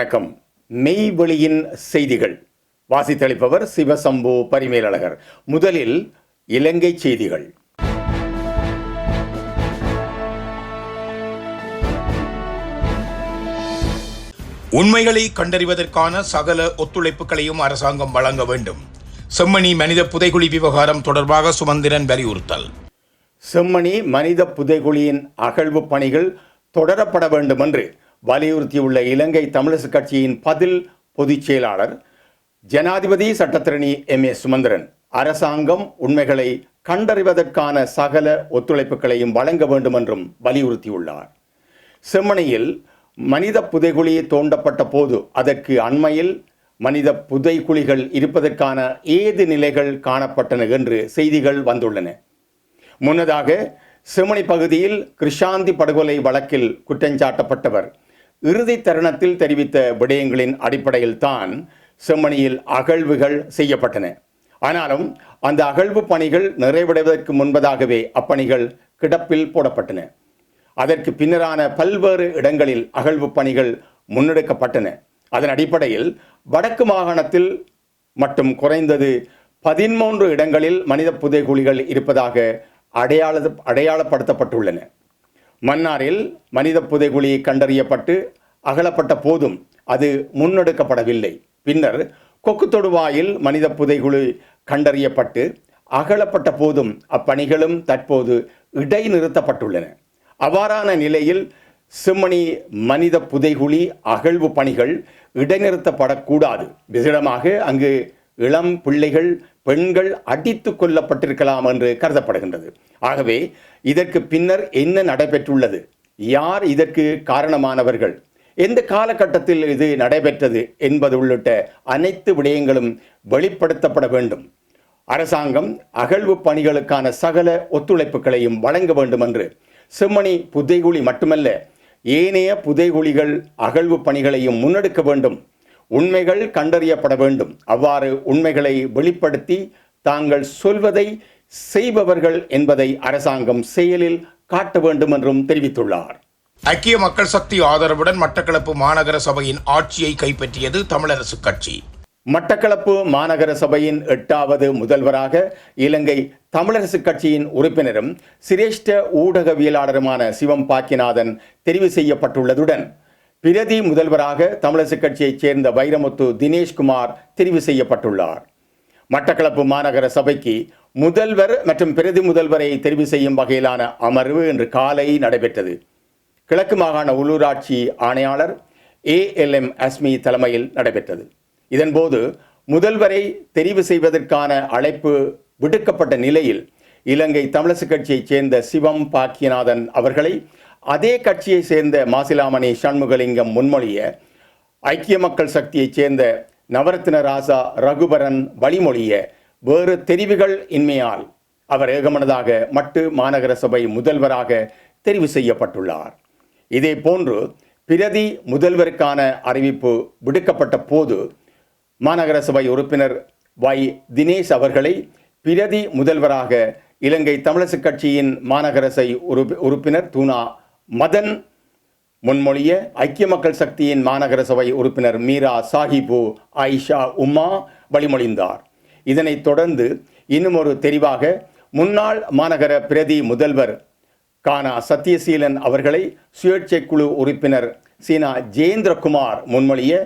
வணக்கம். மெய்வெளியின் செய்திகள் வாசித்தளிப்பவர் சிவசம்பு பரிமேலழகர். முதலில் இலங்கை செய்திகள். உண்மைகளை கண்டறிவதற்கான சகல ஒத்துழைப்புகளையும் அரசாங்கம் வழங்க வேண்டும். செம்மணி மனித புதைகுழி விவகாரம் தொடர்பாக சுமந்திரன் வலியுறுத்தல். செம்மணி மனித புதைகுழியின் அகழ்வு பணிகள் தொடரப்பட வேண்டும் என்று வலியுறுத்தியுள்ள இலங்கை தமிழரசுக் கட்சியின் பதில் பொதுச் செயலாளர் ஜனாதிபதி சட்டத்திரணி எம் ஏ சுமந்திரன் அரசாங்கம் உண்மைகளை கண்டறிவதற்கான சகல ஒத்துழைப்புகளையும் வழங்க வேண்டும் என்றும் வலியுறுத்தியுள்ளார். செம்மணியில் மனித புதைகுழி தோண்டப்பட்ட போது அதற்கு அண்மையில் மனித புதைகுழிகள் இருப்பதற்கான ஏது நிலைகள் காணப்பட்டன என்று செய்திகள் வந்துள்ளன. முன்னதாக செம்மணி பகுதியில் கிருஷாந்தி படுகொலை வழக்கில் குற்றஞ்சாட்டப்பட்டவர் இறுதி தருணத்தில் தெரிவித்த விடயங்களின் அடிப்படையில் தான் செம்மணியில் அகழ்வுகள் செய்யப்பட்டன. ஆனாலும் அந்த அகழ்வு பணிகள் நிறைவடைவதற்கு முன்பதாகவே அப்பணிகள் கிடப்பில் போடப்பட்டன. அதற்கு பின்னரான பல்வேறு இடங்களில் அகழ்வு பணிகள் முன்னெடுக்கப்பட்டன. அதன் அடிப்படையில் வடக்கு மாகாணத்தில் மட்டும் குறைந்தது 13 இடங்களில் மனித புதைகுழிகள் இருப்பதாக அடையாளப்படுத்தப்பட்டுள்ளன. மன்னாரில் மனித புதைகுழி கண்டறியப்பட்டு அகலப்பட்ட போதும் அது முன்னெடுக்கப்படவில்லை. பின்னர் கொக்கு தொடுவாயில் மனித புதைகுழி கண்டறியப்பட்டு அகலப்பட்ட போதும் அப்பணிகளும் தற்போது இடைநிறுத்தப்பட்டுள்ளன. அவ்வாறான நிலையில் செம்மணி மனித புதைகுழி அகழ்வு பணிகள் இடைநிறுத்தப்படக்கூடாது. விசேடமாக அங்கு இளம் பிள்ளைகள், பெண்கள் அடித்து கொல்லப்பட்டிருக்கலாம் என்று கருதப்படுகின்றது. ஆகவே இதற்கு பின்னர் என்ன நடைபெற்றுள்ளது, யார் இதற்கு காரணமானவர்கள், எந்த காலகட்டத்தில் இது நடைபெற்றது என்பது உள்ளிட்ட அனைத்து விடயங்களும் வெளிப்படுத்தப்பட வேண்டும். அரசாங்கம் அகழ்வு பணிகளுக்கான சகல ஒத்துழைப்புகளையும் வழங்க வேண்டும் என்று செம்மணி புதைகுழி மட்டுமல்ல ஏனைய புதைகுழிகள் அகழ்வு பணிகளையும் முன்னெடுக்க வேண்டும். உண்மைகள் கண்டறியப்பட வேண்டும். அவ்வாறு உண்மைகளை வெளிப்படுத்தி தாங்கள் சொல்வதை செய்பவர்கள் என்பதை அரசாங்கம் செயலில் காட்ட வேண்டும் என்றும் தெரிவித்துள்ளார். ஐக்கிய மக்கள் சக்தி ஆதரவுடன் மட்டக்களப்பு மாநகர சபையின் ஆட்சியை கைப்பற்றியது தமிழரசுக் கட்சி. மட்டக்களப்பு மாநகர சபையின் 8வது முதல்வராக இலங்கை தமிழரசுக் கட்சியின் உறுப்பினரும் சிரேஷ்ட ஊடகவியலாளருமான சிவம் பாக்கியநாதன் தெரிவு செய்யப்பட்டுள்ளதுடன் பிரதி முதல்வராக தமிழரசுக் கட்சியைச் சேர்ந்த வைரமுத்து தினேஷ்குமார் தெரிவு செய்யப்பட்டுள்ளார். மட்டக்களப்பு மாநகர சபைக்கு முதல்வர் மற்றும் பிரதி முதல்வரை தெரிவு செய்யும் வகையிலான அமர்வு இன்று காலை நடைபெற்றது. கிழக்கு மாகாண உள்ளூராட்சி ஆணையாளர் ALM அஸ்மி தலைமையில் நடைபெற்றது. இதன்போது முதல்வரை தெரிவு செய்வதற்கான அழைப்பு விடுக்கப்பட்ட நிலையில் இலங்கை தமிழரசுக் கட்சியைச் சேர்ந்த சிவம் பாக்கியநாதன் அவர்களை அதே கட்சியை சேர்ந்த மாசிலாமணி சண்முகலிங்கம் முன்மொழிய ஐக்கிய மக்கள் சக்தியைச் சேர்ந்த நவரத்ன ராசா ரகுபரன் வழிமொழிய வேறு தெரிவுகள் இன்மையால் அவர் ஏகமனதாக மட்டு மாநகர சபை முதல்வராக தெரிவு செய்யப்பட்டுள்ளார். இதே போன்று பிரதி முதல்வருக்கான அறிவிப்பு விடுக்கப்பட்ட போது மாநகர சபை உறுப்பினர் தினேஷ் அவர்களை பிரதி முதல்வராக இலங்கை தமிழரசுக் கட்சியின் மாநகர சபை உறுப்பினர் தூனா மதன் முன்மொழிய ஐக்கிய மக்கள் சக்தியின் மாநகர சபை உறுப்பினர் மீரா சாஹிபு ஆயிஷா உமா வழிமொழிந்தார். இதனைத் தொடர்ந்து இன்னும் ஒரு தெரிவாக முன்னாள் மாநகர பிரதி முதல்வர் கானா சத்யசீலன் அவர்களை சுயேட்சை குழு உறுப்பினர் சீனா ஜெயேந்திரகுமார் முன்மொழிய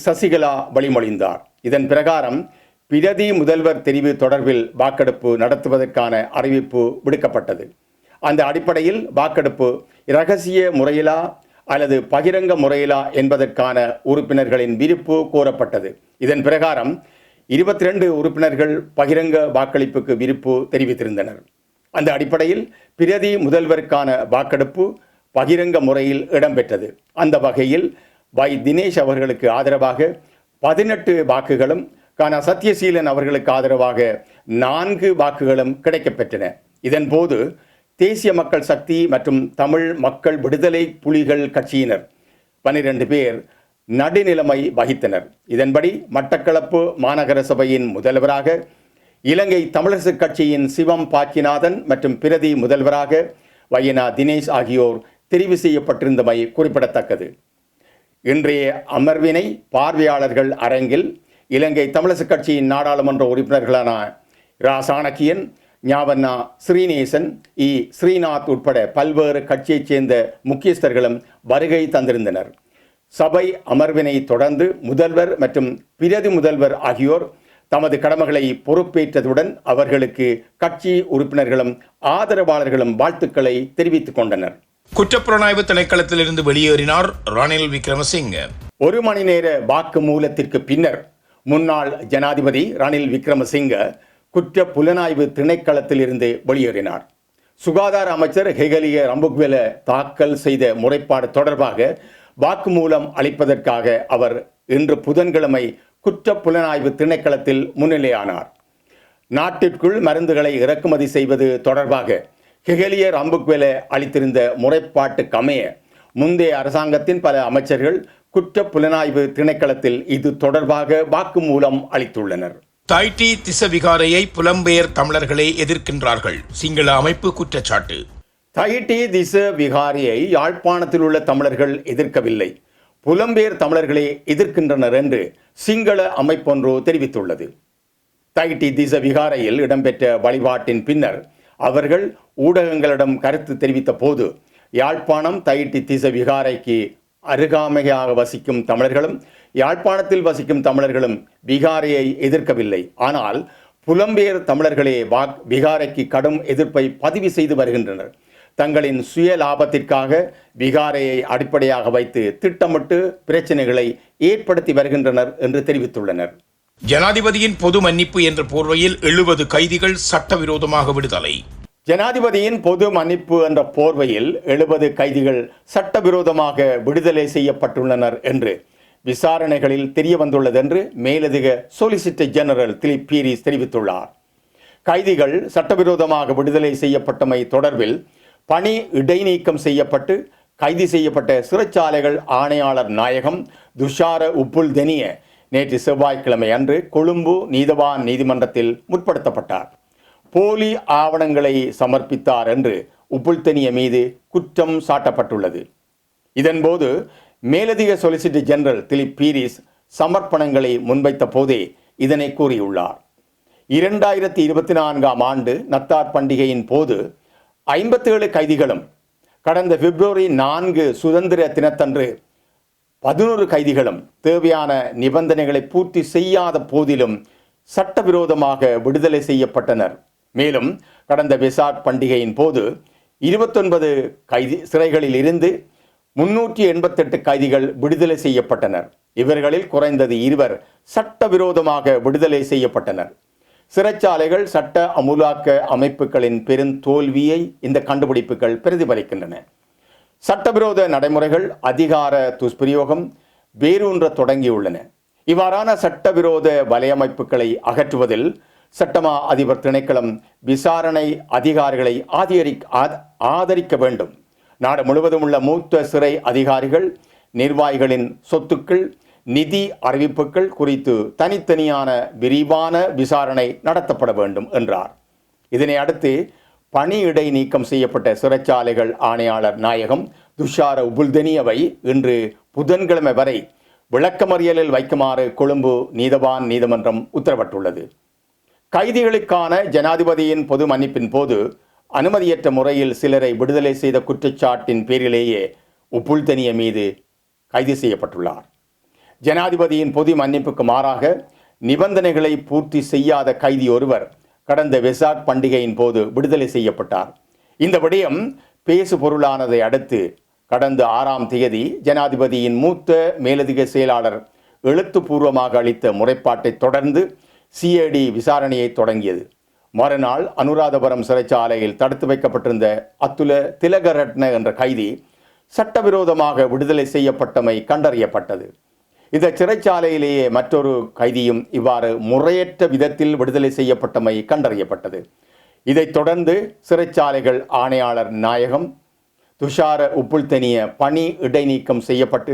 சசிகலா வழிமொழிந்தார். இதன் பிரகாரம் பிரதி முதல்வர் தெரிவு தொடர்பில் வாக்கெடுப்பு நடத்துவதற்கான அறிவிப்பு விடுக்கப்பட்டது. அந்த அடிப்படையில் வாக்கெடுப்பு இரகசிய முறையிலா அல்லது பகிரங்க முறையிலா என்பதற்கான உறுப்பினர்களின் விருப்பு கோரப்பட்டது. இதன் பிரகாரம் 22 உறுப்பினர்கள் பகிரங்க வாக்களிப்புக்கு விருப்பு தெரிவித்திருந்தனர். அந்த அடிப்படையில் பிரதி முதல்வருக்கான வாக்கெடுப்பு பகிரங்க முறையில் இடம்பெற்றது. அந்த வகையில் தினேஷ் அவர்களுக்கு ஆதரவாக 18 வாக்குகளும் கானா சத்யசீலன் அவர்களுக்கு ஆதரவாக 4 வாக்குகளும் கிடைக்கப்பெற்றன. இதன்போது தேசிய மக்கள் சக்தி மற்றும் தமிழ் மக்கள் விடுதலை புலிகள் கட்சியினர் 12 பேர் நடுநிலைமை வகித்தனர். இதன்படி மட்டக்களப்பு மாநகர சபையின் முதல்வராக இலங்கை தமிழரசுக் கட்சியின் சிவம் பாக்கியநாதன் மற்றும் பிரதி முதல்வராக வையனா தினேஷ் ஆகியோர் தெரிவு செய்யப்பட்டிருந்தமை குறிப்பிடத்தக்கது. இன்றைய அமர்வினை பார்வையாளர்கள் அரங்கில் இலங்கை தமிழரசுக் கட்சியின் நாடாளுமன்ற உறுப்பினர்களான ரா சாணக்கியன், ஞாவண்ணா ஸ்ரீநேசன், ஸ்ரீநாத் உட்பட பல்வேறு கட்சியைச் சேர்ந்த முக்கியஸ்தர்களும் வருகை தந்திருந்தனர். சபை அமர்வினை தொடர்ந்து முதல்வர் மற்றும் பிரதி முதல்வர் ஆகியோர் தமது கடமைகளை பொறுப்பேற்றதுடன் அவர்களுக்கு கட்சி உறுப்பினர்களும் ஆதரவாளர்களும் வாழ்த்துக்களை தெரிவித்துக் கொண்டனர். குற்றப்புலனாய்வு திணைக்களத்திலிருந்து வெளியேறினார் ரணில் விக்ரமசிங்க. 1 மணி நேர வாக்குமூலத்திற்கு பின்னர் முன்னாள் ஜனாதிபதி ரணில் விக்ரமசிங்க குற்ற புலனாய்வு திணைக்களத்தில் இருந்து வெளியேறினார். சுகாதார அமைச்சர் ஹெகலிய ரம்புக்வெல தாக்கல் செய்த முறைப்பாடு தொடர்பாக வாக்குமூலம் அளிப்பதற்காக அவர் இன்று புதன்கிழமை குற்ற புலனாய்வு திணைக்களத்தில் முன்னிலையானார். நாட்டிற்குள் மருந்துகளை இறக்குமதி செய்வது தொடர்பாக ஹெகலிய ரம்புக்வெல அளித்திருந்த முறைப்பாட்டுக்கு அமைய முந்தைய அரசாங்கத்தின் பல அமைச்சர்கள் குற்ற புலனாய்வு திணைக்களத்தில் இது தொடர்பாக வாக்குமூலம் அளித்துள்ளனர். தைட்டி திசவிகாரையை புலம்பெயர் தமிழர்களே எதிர்க்கின்றார்கள். சிங்கள அமைப்பு குற்றச்சாட்டு. தைட்டி திச விகாரியை யாழ்ப்பாணத்தில் உள்ள தமிழர்கள் எதிர்க்கவில்லை, புலம்பெயர் தமிழர்களே எதிர்க்கின்றனர் என்று சிங்கள அமைப்பொன்று தெரிவித்துள்ளது. தைட்டி திச விகாரையில் இடம்பெற்ற வழிபாட்டின் பின்னர் அவர்கள் ஊடகங்களிடம் கருத்து தெரிவித்த போது யாழ்ப்பாணம் தைட்டி திச விகாரைக்கு அருகாமையாக வசிக்கும் தமிழர்களும் யாழ்ப்பாணத்தில் வசிக்கும் தமிழர்களும் விகாரையை எதிர்க்கவில்லை, ஆனால் புலம்பெயர் தமிழர்களே விகாரைக்கு கடும் எதிர்ப்பை பதிவு செய்து வருகின்றனர். தங்களின் சுய லாபத்திற்காக விகாரையை அடிப்படையாக வைத்து திட்டமிட்டு பிரச்சனைகளை ஏற்படுத்தி வருகின்றனர் என்று தெரிவித்துள்ளனர். ஜனாதிபதியின் பொது மன்னிப்பு என்ற போர்வையில் 70 கைதிகள் சட்டவிரோதமாக விடுதலை. ஜனாதிபதியின் பொது மன்னிப்பு என்ற போர்வையில் 70 கைதிகள் சட்டவிரோதமாக விடுதலை செய்யப்பட்டுள்ளனர் என்று விசாரணைகளில் தெரிய வந்துள்ளது என்று மேலதிக சொலிசிட்டர் ஜெனரல் திலீப் பீரிஸ் தெரிவித்துள்ளார். கைதிகள் சட்டவிரோதமாக விடுதலை செய்யப்பட்டமை தொடர்பில் பணி இடைநீக்கம் செய்யப்பட்டு கைது செய்யப்பட்ட சிறைச்சாலைகள் ஆணையாளர் நாயகம் துஷார உப்புல்தெனிய நேற்று செவ்வாய்க்கிழமை அன்று கொழும்பு நீதவான் நீதிமன்றத்தில் முற்படுத்தப்பட்டார். போலி ஆவணங்களை சமர்ப்பித்தார் என்று உப்புல்தெனிய மீது குற்றம் சாட்டப்பட்டுள்ளது. இதன்போது மேலதிக சொலிசிட்டர் ஜெனரல் திலீப் பீரிஸ் சமர்ப்பணங்களை முன்வைத்த போதே இதனை கூறியுள்ளார். 2024ஆம் ஆண்டு நத்தார் பண்டிகையின் போது 57 கைதிகளும் கடந்த பிப்ரவரி 4 சுதந்திர தினத்தன்று 11 கைதிகளும் தேவையான நிபந்தனைகளை பூர்த்தி செய்யாத போதிலும் சட்டவிரோதமாக விடுதலை செய்யப்பட்டனர். மேலும் கடந்த வெசாக் பண்டிகையின் போது 29 சிறைகளில் இருந்து 388 கைதிகள் விடுதலை செய்யப்பட்டனர். இவர்களில் குறைந்தது 2 சட்டவிரோதமாக விடுதலை செய்யப்பட்டனர். சிறைச்சாலைகள் சட்ட அமுலாக்க அமைப்புகளின் பெருந்தோல்வியை இந்த கண்டுபிடிப்புகள் பிரதிபலிக்கின்றன. சட்டவிரோத நடைமுறைகள், அதிகார துஷ்பிரயோகம் வேரூன்ற தொடங்கியுள்ளன. இவ்வாறான சட்டவிரோத வலையமைப்புகளை அகற்றுவதில் சட்டமா அதிபர் திணைக்களம் விசாரணை அதிகாரிகளை ஆதரிக்க வேண்டும். நாடு முழுவதும் உள்ள மூத்த சிறை அதிகாரிகள், நிர்வாகிகளின் சொத்துக்கள், நிதி அறிவிப்புகள் குறித்து தனித்தனியான விரிவான விசாரணை நடத்தப்பட வேண்டும் என்றார். இதனை அடுத்து பணி இடைநீக்கம் செய்யப்பட்ட சிறைச்சாலைகள் ஆணையாளர் நாயகம் துஷார உபுல்தெனியவை இன்று புதன்கிழமை வரை விளக்கமறியலில் வைக்குமாறு கொழும்பு நீதவான் நீதிமன்றம் உத்தரவிட்டுள்ளது. கைதிகளுக்கான ஜனாதிபதியின் பொது மன்னிப்பின் போது அனுமதியற்ற முறையில் சிலரை விடுதலை செய்த குற்றச்சாட்டின் பேரிலேயே உப்புல்தெனிய மீது கைது செய்யப்பட்டுள்ளார். ஜனாதிபதியின் பொது மன்னிப்புக்கு மாறாக நிபந்தனைகளை பூர்த்தி செய்யாத கைதி ஒருவர் கடந்த வெசாக் பண்டிகையின் போது விடுதலை செய்யப்பட்டார். இந்த விடயம் பேசு பொருளானதை அடுத்து கடந்த 6ஆம் தேதி ஜனாதிபதியின் மூத்த மேலதிக செயலாளர் எழுத்துப்பூர்வமாக அளித்த முறைப்பாட்டை தொடர்ந்து சிஐடி விசாரணையை தொடங்கியது. மறுநாள் அனுராதபுரம் சிறைச்சாலையில் தடுத்து வைக்கப்பட்டிருந்த அத்துல திலகரட்ன என்ற கைதி சட்டவிரோதமாக விடுதலை செய்யப்பட்டமை கண்டறியப்பட்டது. இந்த சிறைச்சாலையிலேயே மற்றொரு கைதியும் இவ்வாறு முறையற்ற விதத்தில் விடுதலை செய்யப்பட்டமை கண்டறியப்பட்டது. இதைத் தொடர்ந்து சிறைச்சாலைகள் ஆணையாளர் நாயகம் துஷார உப்புல்தெனிய பணி இடைநீக்கம் செய்யப்பட்டு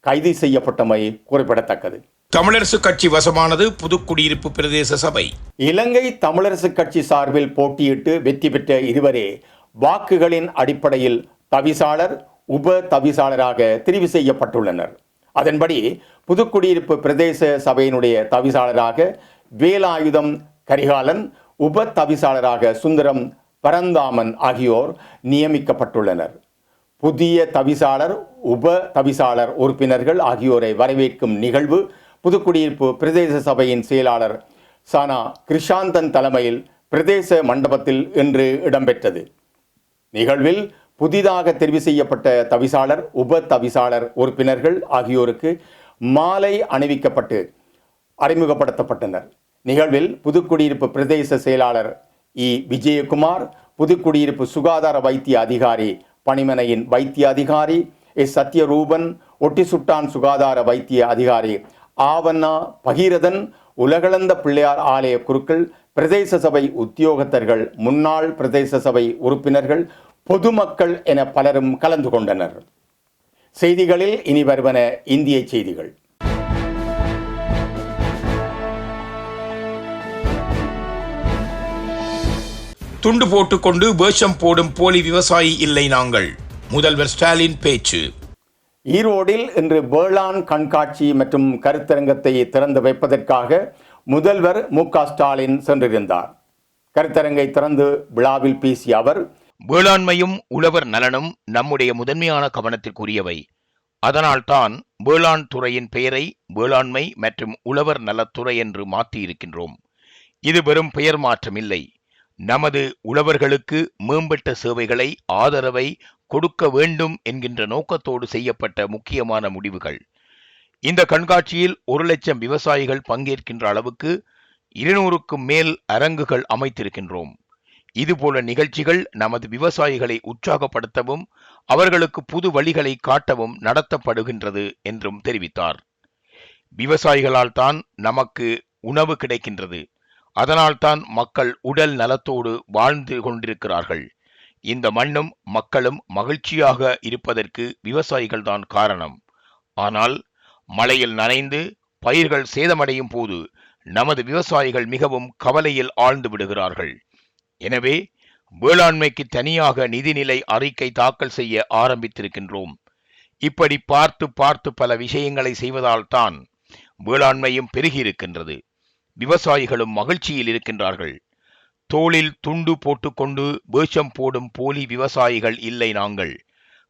கைது செய்யப்பட்டமை குறிப்பிடத்தக்கது. தமிழரசு கட்சி வசமானது புதுக்குடியிருப்பு பிரதேச சபை. இலங்கை தமிழரசு கட்சி சார்பில் போட்டியிட்டு வெற்றி பெற்ற இருவரே வாக்குகளின் அடிப்படையில் தவிசாளர், உப தவிசாளராக தெரிவு செய்யப்பட்டுள்ளனர். அதன்படி புதுக்குடியிருப்பு பிரதேச சபையினுடைய தவிசாளராக வேலாயுதம் கரிகாலன், உப தவிசாளராக சுந்தரம் பரந்தாமன் ஆகியோர் நியமிக்கப்பட்டுள்ளனர். புதிய தவிசாளர், உப தவிசாளர் உறுப்பினர்கள் ஆகியோரை வரவேற்கும் நிகழ்வு புதுக்குடியிருப்பு பிரதேச சபையின் செயலாளர் சானா கிருஷாந்தன் தலைமையில் பிரதேச மண்டபத்தில் இன்று இடம்பெற்றது. நிகழ்வில் புதிதாக தெரிவு செய்யப்பட்ட தவிசாளர், உப தவிசாளர் உறுப்பினர்கள் ஆகியோருக்கு மாலை அணிவிக்கப்பட்டு அறிமுகப்படுத்தப்பட்டனர். நிகழ்வில் புதுக்குடியிருப்பு பிரதேச செயலாளர் இ விஜயகுமார், புதுக்குடியிருப்பு சுகாதார வைத்திய அதிகாரி பணிமனையின் வைத்திய அதிகாரி எஸ் சத்யரூபன், ஒட்டிசுட்டான் சுகாதார வைத்திய அதிகாரி ஆவண்ணா பகீரதன், உலகளந்த பிள்ளையார் ஆலய குருக்கள், பிரதேச சபை உத்தியோகத்தர்கள், முன்னாள் பிரதேச சபை உறுப்பினர்கள், பொதுமக்கள் என பலரும் கலந்து கொண்டனர். செய்திகளில் இனி வருவன இந்திய செய்திகள். துண்டு போட்டுக்கொண்டு வேஷம் போடும் போலி விவசாயி இல்லை நாங்கள், முதல்வர் ஸ்டாலின் பேச்சு. ஈரோடில் இன்று வேளாண் கண்காட்சி மற்றும் கருத்தரங்கத்தை திறந்து வைப்பதற்காக முதல்வர் மு.க. ஸ்டாலின் சென்றிருந்தார். கருத்தரங்கை திறந்து விழாவில் பேசிய அவர், வேளாண்மையும் உழவர் நலனும் நம்முடைய முதன்மையான கவனத்திற்குரியவை. அதனால்தான் வேளாண் துறையின் பெயரை வேளாண்மை மற்றும் உழவர் நலத்துறை என்று மாற்றியிருக்கின்றோம். இது வெறும் பெயர் மாற்றமில்லை. நமது உழவர்களுக்கு மேம்பட்ட சேவைகளை, ஆதரவை கொடுக்க வேண்டும் என்கின்ற நோக்கத்தோடு செய்யப்பட்ட முக்கியமான முடிவுகள். இந்த கண்காட்சியில் 1,00,000 விவசாயிகள் பங்கேற்கின்ற அளவுக்கு 200க்கும் மேல் அரங்குகள் அமைத்திருக்கின்றோம். இதுபோல நிகழ்ச்சிகள் நமது விவசாயிகளை உற்சாகப்படுத்தவும் அவர்களுக்கு புது வழிகளை காட்டவும் நடத்தப்படுகின்றது என்றும் தெரிவித்தார். விவசாயிகளால் தான் நமக்கு உணவு கிடைக்கின்றது. அதனால்தான் மக்கள் உடல் நலத்தோடு வாழ்ந்து கொண்டிருக்கிறார்கள். இந்த மண்ணும் மக்களும் மகிழ்ச்சியாக இருப்பதற்கு விவசாயிகள்தான் காரணம். ஆனால் மழையில் நனைந்து பயிர்கள் சேதமடையும் போது நமது விவசாயிகள் மிகவும் கவலையில் ஆழ்ந்து விடுகிறார்கள். எனவே வேளாண்மைக்கு தனியாக நிதிநிலை அறிக்கை தாக்கல் செய்ய ஆரம்பித்திருக்கின்றோம். இப்படி பார்த்து பார்த்து பல விஷயங்களை செய்வதால் தான் வேளாண்மையும் பெருகியிருக்கின்றது. விவசாயிகளும் மகிழ்ச்சியில் இருக்கின்றார்கள். தோளில் துண்டு போட்டுக்கொண்டு வேஷம் போடும் போலி விவசாயிகள் இல்லை நாங்கள்.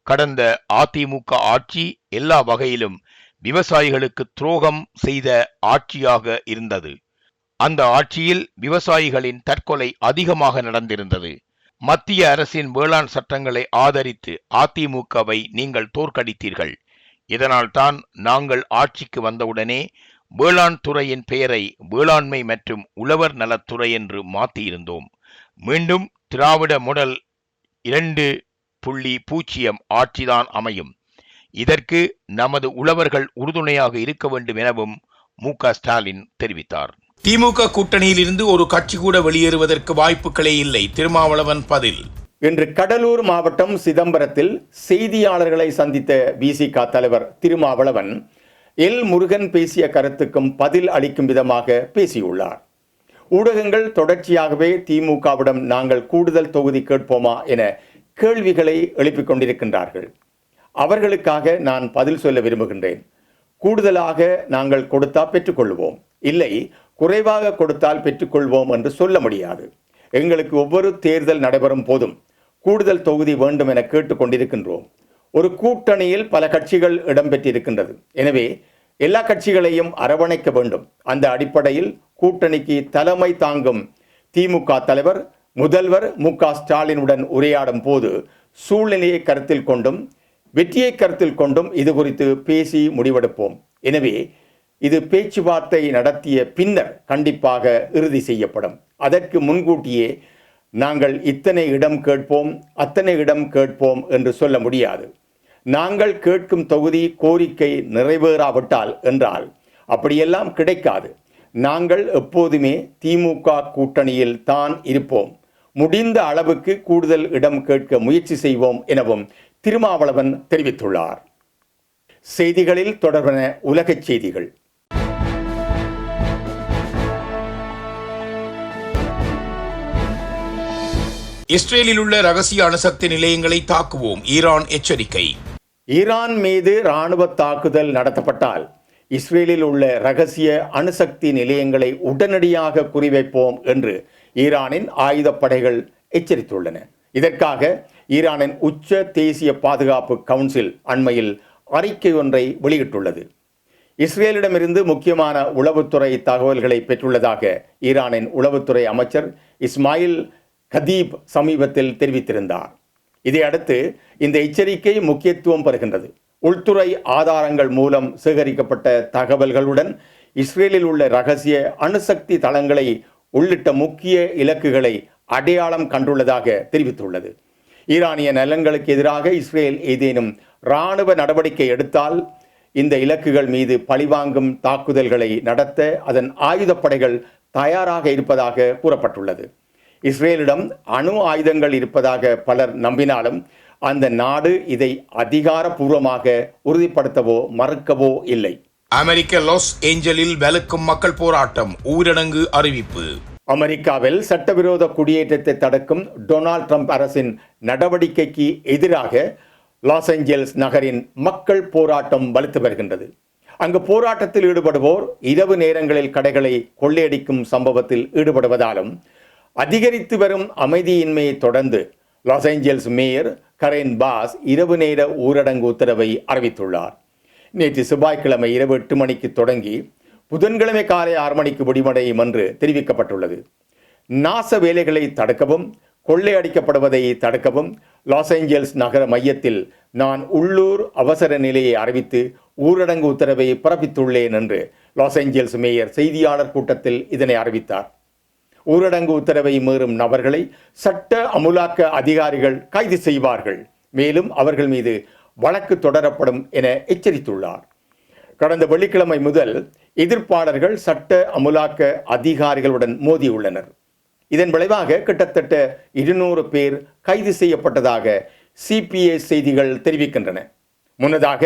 கடந்த அதிமுக ஆட்சி எல்லா வகையிலும் விவசாயிகளுக்கு துரோகம் செய்த ஆட்சியாக இருந்தது. அந்த ஆட்சியில் விவசாயிகளின் தற்கொலை அதிகமாக நடந்திருந்தது. மத்திய அரசின் வேளாண் சட்டங்களை ஆதரித்து அதிமுகவை நீங்கள் தோற்கடித்தீர்கள். இதனால்தான் நாங்கள் ஆட்சிக்கு வந்தவுடனே வேளாண் துறையின் பெயரை வேளாண்மை மற்றும் உழவர் நலத்துறை என்று மாற்றியிருந்தோம். மீண்டும் திராவிட மாடல் 2.0 ஆட்சிதான் அமையும். இதற்கு நமது உழவர்கள் உறுதுணையாக இருக்க வேண்டும் எனவும் மு.க. ஸ்டாலின் தெரிவித்தார். திமுக கூட்டணியில் இருந்து ஒரு கட்சி கூட வெளியேறுவதற்கு வாய்ப்புகளே இல்லை, திருமாவளவன் பதில். இன்று கடலூர் மாவட்டம் சிதம்பரத்தில் செய்தியாளர்களை சந்தித்த விசிக தலைவர் திருமாவளவன் எல். முருகன் பேசிய கருத்துக்கும் பதில் அளிக்கும் விதமாக பேசியுள்ளார். ஊடகங்கள் தொடர்ச்சியாகவே திமுகவிடம் நாங்கள் கூடுதல் தொகுதி கேட்போமா என கேள்விகளை எழுப்பிக் கொண்டிருக்கின்றார்கள். அவர்களுக்காக நான் பதில் சொல்ல விரும்புகின்றேன். கூடுதலாக நாங்கள் கொடுத்தா பெற்றுக்கொள்வோம், இல்லை குறைவாக கொடுத்தால் பெற்றுக்கொள்வோம் என்று சொல்ல முடியாது. எங்களுக்கு ஒவ்வொரு தேர்தல் நடைபெறும் போதும் கூடுதல் தொகுதி வேண்டும் என கேட்டுக்கொண்டிருக்கின்றோம். ஒரு கூட்டணியில் பல கட்சிகள் இடம்பெற்றிருக்கின்றது. எனவே எல்லா கட்சிகளையும் அரவணைக்க வேண்டும். அந்த அடிப்படையில் கூட்டணிக்கு தலைமை தாங்கும் திமுக தலைவர் முதல்வர் மு.க. ஸ்டாலினுடன் உரையாடும் போது சூழ்நிலையை கருத்தில் கொண்டும் வெற்றியை கருத்தில் கொண்டும் இது குறித்து பேசி முடிவெடுப்போம். எனவே இது பேச்சுவார்த்தை நடத்திய பின்னர் கண்டிப்பாக இறுதி செய்யப்படும். அதற்கு முன்கூட்டியே நாங்கள் இத்தனை இடம் கேட்போம், அத்தனை இடம் கேட்போம் என்று சொல்ல முடியாது. நாங்கள் கேட்கும் தொகுதி கோரிக்கை நிறைவேறாவிட்டால் என்றால் அப்படியெல்லாம் கிடைக்காது. நாங்கள் எப்போதுமே திமுக கூட்டணியில் தான் இருப்போம். முடிந்த அளவுக்கு கூடுதல் இடம் கேட்க முயற்சி செய்வோம் எனவும் திருமாவளவன் தெரிவித்துள்ளார். செய்திகளில் தொடர்பான உலகச் செய்திகள். இஸ்ரேலில் உள்ள ரகசிய அணுசக்தி நிலையங்களை தாக்குவோம், ஈரான் எச்சரிக்கை. ஈரான் மீது இராணுவ தாக்குதல் நடத்தப்பட்டால் இஸ்ரேலில் உள்ள இரகசிய அணுசக்தி நிலையங்களை உடனடியாக குறிவைப்போம் என்று ஈரானின் ஆயுதப்படைகள் எச்சரித்துள்ளன. இதற்காக ஈரானின் உச்ச தேசிய பாதுகாப்பு கவுன்சில் அண்மையில் அறிக்கை ஒன்றை வெளியிட்டுள்ளது. இஸ்ரேலிடமிருந்து முக்கியமான உளவுத்துறை தகவல்களை பெற்றுள்ளதாக ஈரானின் உளவுத்துறை அமைச்சர் இஸ்மாயில் கதீப் சமீபத்தில் தெரிவித்திருந்தார். இதையடுத்து இந்த எச்சரிக்கை முக்கியத்துவம் பெறுகின்றது. உள்துறை ஆதாரங்கள் மூலம் சேகரிக்கப்பட்ட தகவல்களுடன் இஸ்ரேலில் உள்ள இரகசிய அணுசக்தி தளங்களை உள்ளிட்ட முக்கிய இலக்குகளை அடையாளம் கண்டுள்ளதாக தெரிவித்துள்ளது. ஈரானிய நலன்களுக்கு எதிராக இஸ்ரேல் ஏதேனும் இராணுவ நடவடிக்கை எடுத்தால் இந்த இலக்குகள் மீது பழிவாங்கும் தாக்குதல்களை நடத்த அதன் ஆயுதப்படைகள் தயாராக இருப்பதாக கூறப்பட்டுள்ளது. இஸ்ரேலிடம் அணு ஆயுதங்கள் இருப்பதாக பலர் நம்பினாலும் அந்த நாடு இதை அதிகாரப்பூர்வமாக உறுதிப்படுத்தவோ மறுக்கவோ இல்லை. அமெரிக்க லாஸ் ஏஞ்சலில் வெளுக்கும் மக்கள் போராட்டம், ஊரடங்கு அறிவிப்பு. அமெரிக்காவில் சட்டவிரோத குடியேற்றத்தை தடுக்கும் டொனால்ட் ட்ரம்ப் அரசின் நடவடிக்கைக்கு எதிராக லாஸ் ஏஞ்சல்ஸ் நகரின் மக்கள் போராட்டம் வலுத்து வருகின்றது. அங்கு போராட்டத்தில் ஈடுபடுவோர் இரவு நேரங்களில் கடைகளை கொள்ளையடிக்கும் சம்பவத்தில் ஈடுபடுவதாலும் அதிகரித்து வரும் அமைதியின்மையை தொடர்ந்து Los Angeles mayor Karen Bass இரவு நேர ஊரடங்கு உத்தரவை அறிவித்துள்ளார். நேற்று செவ்வாய்க்கிழமை இரவு 8 மணிக்கு தொடங்கி புதன்கிழமை காலை 6 மணிக்கு முடிவடையும் என்று தெரிவிக்கப்பட்டுள்ளது. நாச வேலைகளை தடுக்கவும் கொள்ளையடிக்கப்படுவதை தடுக்கவும் லாஸ் ஏஞ்சல்ஸ் நகர மையத்தில் நான் உள்ளூர் அவசர நிலையை அறிவித்து ஊரடங்கு உத்தரவை பிறப்பித்துள்ளேன் என்று லாஸ் ஏஞ்சல்ஸ் மேயர் செய்தியாளர் கூட்டத்தில் இதனை அறிவித்தார். ஊரடங்கு உத்தரவை மீறும் நபர்களை சட்ட அமுலாக்க அதிகாரிகள் கைது செய்வார்கள், மேலும் அவர்கள் மீது வழக்கு தொடரப்படும் என எச்சரித்துள்ளார். கடந்த வெள்ளிக்கிழமை முதல் எதிர்ப்பாளர்கள் சட்ட அமுலாக்க அதிகாரிகளுடன் மோதியுள்ளனர். இதன் விளைவாக கிட்டத்தட்ட 200 பேர் கைது செய்யப்பட்டதாக சிபிஏ செய்திகள் தெரிவிக்கின்றன. முன்னதாக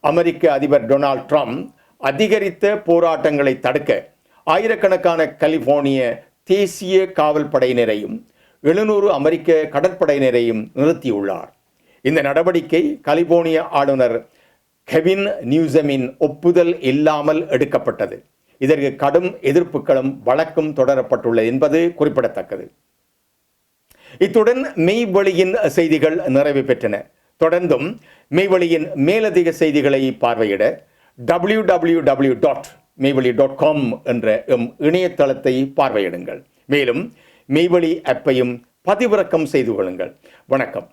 அமெரிக்க அதிபர் டொனால்ட் ட்ரம்ப் அதிகரித்த போராட்டங்களை தடுக்க ஆயிரக்கணக்கான கலிபோர்னிய தேசிய காவல் படையினரையும் 700 அமெரிக்க கடற்படையினரையும் நிறுத்தியுள்ளார். இந்த நடவடிக்கை கலிபோர்னியா ஆளுநர் கெவின் நியூசமின் ஒப்புதல் இல்லாமல் எடுக்கப்பட்டது. இதற்கு கடும் எதிர்ப்புகளும் வழக்கும் தொடரப்பட்டுள்ளது என்பது குறிப்பிடத்தக்கது. இத்துடன் மெய்வழியின் செய்திகள் நிறைவு பெற்றன. தொடர்ந்தும் மெய்வழியின் மேலதிக செய்திகளை பார்வையிட www.மெய்வழி.com என்ற இணையதளத்தை பார்வையிடுங்கள். மேலும் மெய்வழி ஆப்பையும் பதிவிறக்கம் செய்து கொள்ளுங்கள். வணக்கம்.